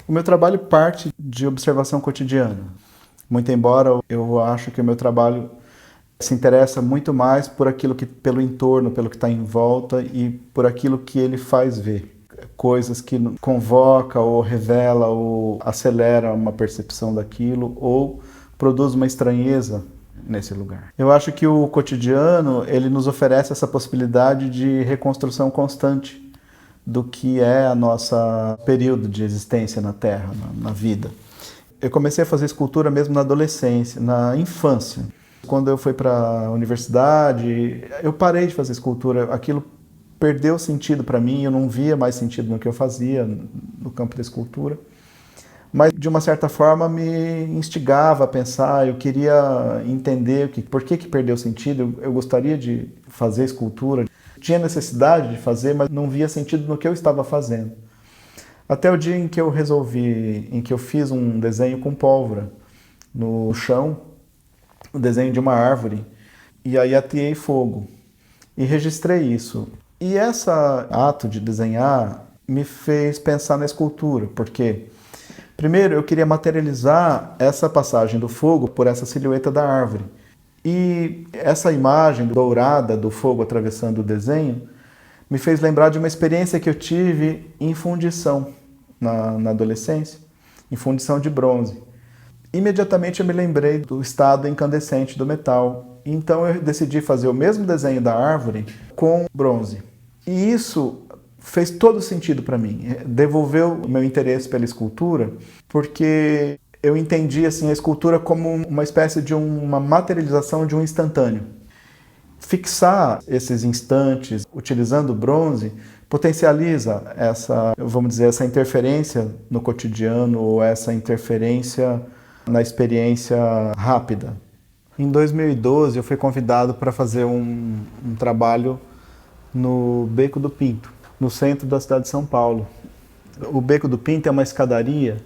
O meu trabalho parte de observação cotidiana. Muito embora eu acho que o meu trabalho se interessa muito mais por aquilo que, pelo entorno, pelo que está em volta e por aquilo que ele faz ver. Coisas que convoca ou revela ou acelera uma percepção daquilo ou produz uma estranheza nesse lugar. Eu acho que o cotidiano, ele nos oferece essa possibilidade de reconstrução constante do que é a nossa período de existência na Terra, na vida. Eu comecei a fazer escultura mesmo na adolescência, na infância. Quando eu fui para a universidade, eu parei de fazer escultura. Aquilo perdeu sentido para mim, eu não via mais sentido no que eu fazia no campo da escultura. Mas, de uma certa forma, me instigava a pensar, eu queria entender por que perdeu sentido. Eu gostaria de fazer escultura, tinha necessidade de fazer, mas não via sentido no que eu estava fazendo. Até o dia em que eu fiz um desenho com pólvora no chão, o desenho de uma árvore, e aí ateei fogo e registrei isso. E esse ato de desenhar me fez pensar na escultura, porque primeiro eu queria materializar essa passagem do fogo por essa silhueta da árvore. E essa imagem dourada do fogo atravessando o desenho me fez lembrar de uma experiência que eu tive em fundição na adolescência, em fundição de bronze. Imediatamente eu me lembrei do estado incandescente do metal. Então eu decidi fazer o mesmo desenho da árvore com bronze. E isso fez todo sentido para mim. Devolveu o meu interesse pela escultura, porque eu entendi assim, a escultura como uma espécie de uma materialização de um instantâneo. Fixar esses instantes utilizando bronze potencializa essa interferência no cotidiano ou essa interferência na experiência rápida. Em 2012 eu fui convidado para fazer um trabalho no Beco do Pinto, no centro da cidade de São Paulo. O Beco do Pinto é uma escadaria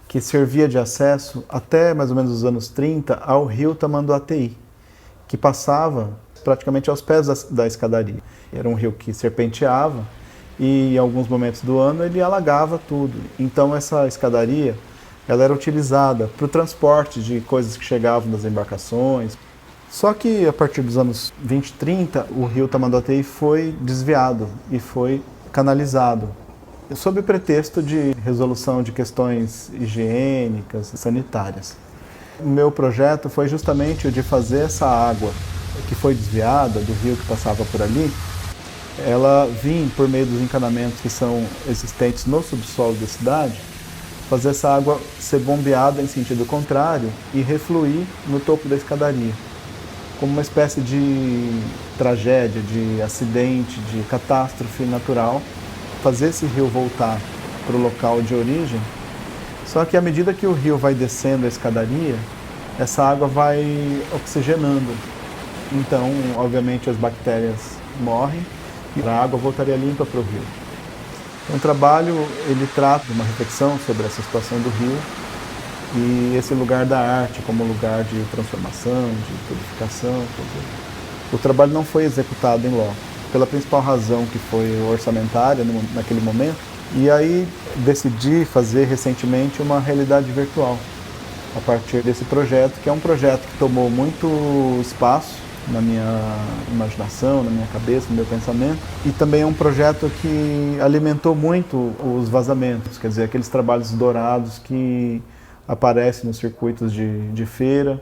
que servia de acesso até mais ou menos os anos 30 ao rio Tamanduateí, que passava praticamente aos pés da escadaria. Era um rio que serpenteava e em alguns momentos do ano ele alagava tudo. Então essa escadaria ela era utilizada para o transporte de coisas que chegavam das embarcações. Só que a partir dos anos 20 e 30 o rio Tamanduateí foi desviado e foi canalizado, sob o pretexto de resolução de questões higiênicas e sanitárias. O meu projeto foi justamente o de fazer essa água que foi desviada do rio que passava por ali, ela vir por meio dos encanamentos que são existentes no subsolo da cidade, fazer essa água ser bombeada em sentido contrário e refluir no topo da escadaria, como uma espécie de tragédia, de acidente, de catástrofe natural, fazer esse rio voltar para o local de origem. Só que à medida que o rio vai descendo a escadaria, essa água vai oxigenando. Então, obviamente, as bactérias morrem e a água voltaria limpa para o rio. Então, o trabalho ele trata de uma reflexão sobre essa situação do rio e esse lugar da arte como lugar de transformação, de purificação. O trabalho não foi executado em loco, pela principal razão que foi orçamentária naquele momento. E aí decidi fazer recentemente uma realidade virtual a partir desse projeto, que é um projeto que tomou muito espaço na minha imaginação, na minha cabeça, no meu pensamento, e também é um projeto que alimentou muito os vazamentos, quer dizer, aqueles trabalhos dourados que aparecem nos circuitos de feira,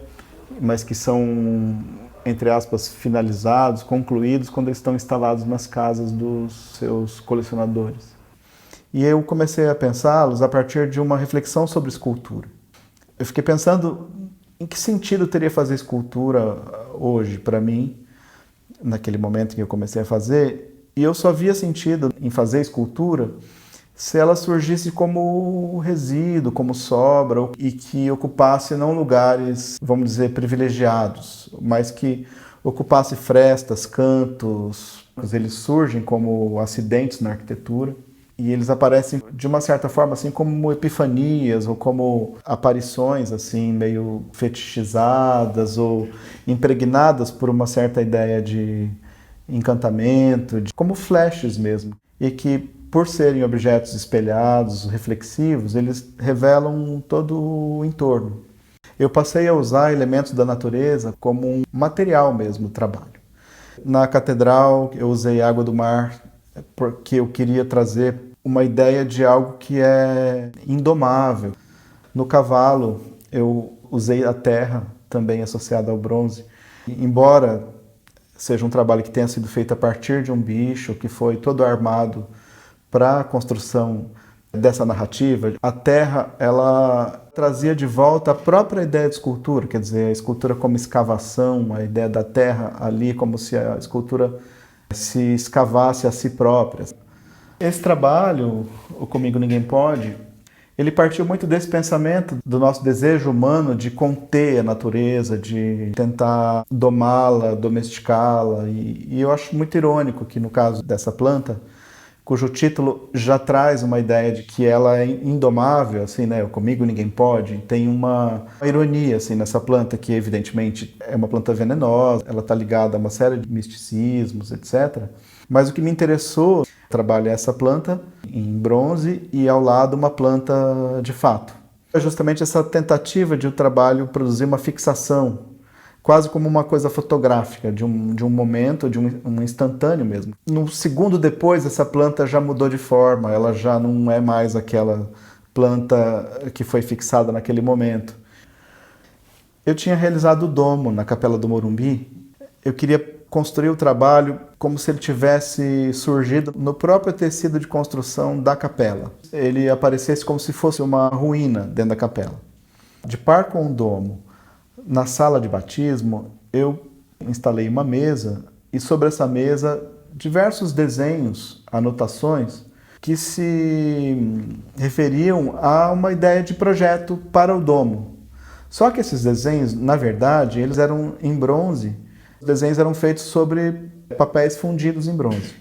mas que são, entre aspas, finalizados, concluídos quando eles estão instalados nas casas dos seus colecionadores. E eu comecei a pensá-los a partir de uma reflexão sobre escultura. Eu fiquei pensando em que sentido teria fazer escultura hoje para mim, naquele momento em que eu comecei a fazer, e eu só via sentido em fazer escultura se ela surgisse como resíduo, como sobra, e que ocupasse não lugares, vamos dizer, privilegiados, mas que ocupasse frestas, cantos. Eles surgem como acidentes na arquitetura. E eles aparecem de uma certa forma assim como epifanias ou como aparições assim meio fetichizadas ou impregnadas por uma certa ideia de encantamento, como flashes mesmo, e que por serem objetos espelhados, reflexivos, eles revelam todo o entorno. Eu passei a usar elementos da natureza como um material mesmo do trabalho. Na catedral, eu usei água do mar porque eu queria trazer uma ideia de algo que é indomável. No cavalo, eu usei a terra, também associada ao bronze. Embora seja um trabalho que tenha sido feito a partir de um bicho, que foi todo armado para a construção dessa narrativa, a terra, ela trazia de volta a própria ideia de escultura, quer dizer, a escultura como escavação, a ideia da terra ali como se a escultura se escavasse a si própria. Esse trabalho, o Comigo Ninguém Pode, ele partiu muito desse pensamento do nosso desejo humano de conter a natureza, de tentar domá-la, domesticá-la. E eu acho muito irônico que no caso dessa planta, cujo título já traz uma ideia de que ela é indomável, assim, né? O Comigo Ninguém Pode. Tem uma ironia assim, nessa planta, que evidentemente é uma planta venenosa, ela está ligada a uma série de misticismos, etc. Mas o que me interessou, trabalhar essa planta em bronze e ao lado uma planta de fato. É justamente essa tentativa de o trabalho produzir uma fixação, quase como uma coisa fotográfica, de um momento, de um instantâneo mesmo. No segundo depois, essa planta já mudou de forma, ela já não é mais aquela planta que foi fixada naquele momento. Eu tinha realizado o domo na Capela do Morumbi. Eu queria construir o trabalho como se ele tivesse surgido no próprio tecido de construção da capela. Ele aparecesse como se fosse uma ruína dentro da capela. De par com o domo, na sala de batismo, eu instalei uma mesa e sobre essa mesa diversos desenhos, anotações, que se referiam a uma ideia de projeto para o domo. Só que esses desenhos, na verdade, eles eram em bronze. Os desenhos eram feitos sobre papéis fundidos em bronze.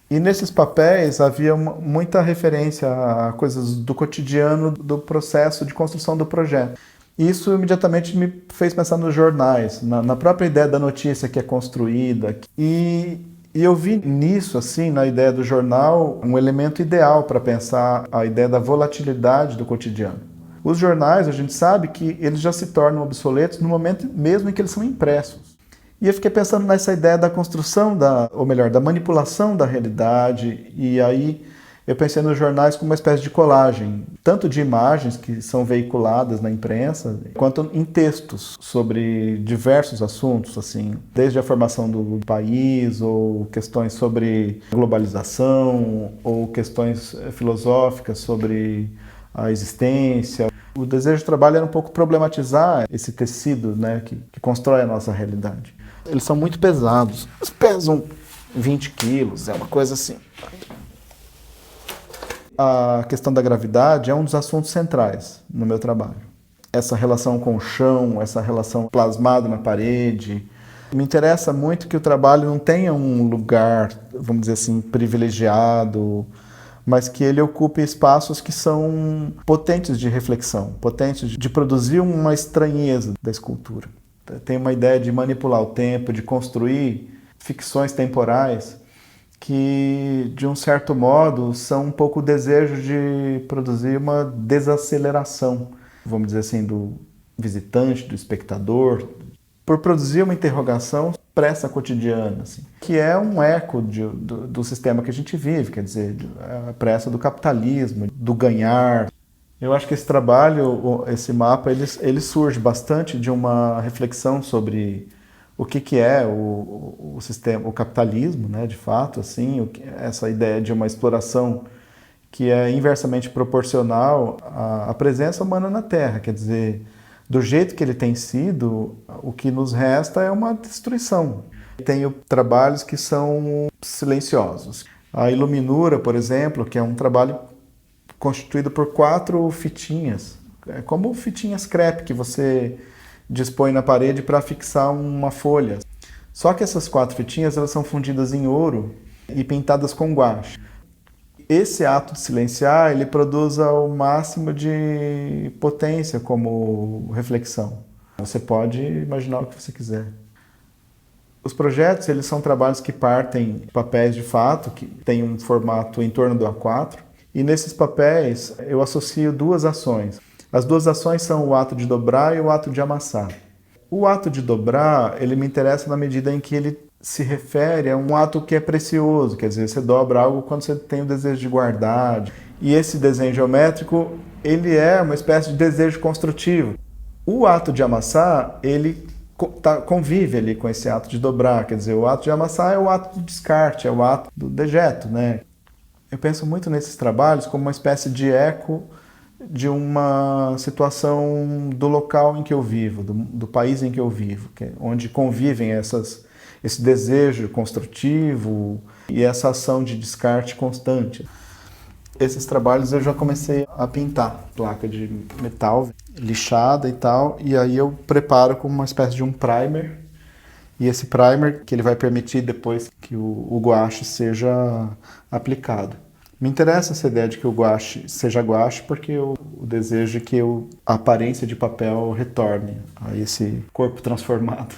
E nesses papéis havia muita referência a coisas do cotidiano do processo de construção do projeto. Isso imediatamente me fez pensar nos jornais, na própria ideia da notícia que é construída. E eu vi nisso, assim, na ideia do jornal, um elemento ideal para pensar a ideia da volatilidade do cotidiano. Os jornais, a gente sabe que eles já se tornam obsoletos no momento mesmo em que eles são impressos. E eu fiquei pensando nessa ideia da construção, ou melhor, da manipulação da realidade, e aí eu pensei nos jornais como uma espécie de colagem, tanto de imagens que são veiculadas na imprensa, quanto em textos sobre diversos assuntos, assim, desde a formação do país, ou questões sobre globalização, ou questões filosóficas sobre a existência. O desejo de trabalho era um pouco problematizar esse tecido, né, que constrói a nossa realidade. Eles são muito pesados, eles pesam 20 quilos, é uma coisa assim. A questão da gravidade é um dos assuntos centrais no meu trabalho. Essa relação com o chão, essa relação plasmada na parede. Me interessa muito que o trabalho não tenha um lugar, vamos dizer assim, privilegiado, mas que ele ocupe espaços que são potentes de reflexão, potentes de produzir uma estranheza da escultura. Tem uma ideia de manipular o tempo, de construir ficções temporais que, de um certo modo, são um pouco o desejo de produzir uma desaceleração, vamos dizer assim, do visitante, do espectador, por produzir uma interrogação pressa cotidiana, assim, que é um eco do sistema que a gente vive, quer dizer, a pressa do capitalismo, do ganhar. Eu acho que esse trabalho, esse mapa, ele surge bastante de uma reflexão sobre o que é o sistema, o capitalismo, né, de fato, assim, essa ideia de uma exploração que é inversamente proporcional à presença humana na Terra, quer dizer, do jeito que ele tem sido, o que nos resta é uma destruição. Tenho trabalhos que são silenciosos. A iluminura, por exemplo, que é um trabalho constituído por 4 fitinhas, como fitinhas crepe que você dispõe na parede para fixar uma folha. Só que essas 4 fitinhas elas são fundidas em ouro e pintadas com guache. Esse ato de silenciar, ele produz o máximo de potência como reflexão. Você pode imaginar o que você quiser. Os projetos, eles são trabalhos que partem de papéis de fato, que tem um formato em torno do A4, e nesses papéis eu associo duas ações. As duas ações são o ato de dobrar e o ato de amassar. O ato de dobrar, ele me interessa na medida em que ele se refere a um ato que é precioso, quer dizer, você dobra algo quando você tem o desejo de guardar. E esse desenho geométrico, ele é uma espécie de desejo construtivo. O ato de amassar, ele convive ali com esse ato de dobrar, quer dizer, o ato de amassar é o ato do descarte, é o ato do dejeto, né? Eu penso muito nesses trabalhos como uma espécie de eco de uma situação do local em que eu vivo, do país em que eu vivo, onde convivem esse desejo construtivo e essa ação de descarte constante. Esses trabalhos eu já comecei a pintar, placa de metal lixada e tal, e aí eu preparo como uma espécie de um primer, e esse primer que ele vai permitir depois que o guache seja aplicado. Me interessa essa ideia de que o guache seja guache porque eu desejo que a aparência de papel retorne a esse corpo transformado.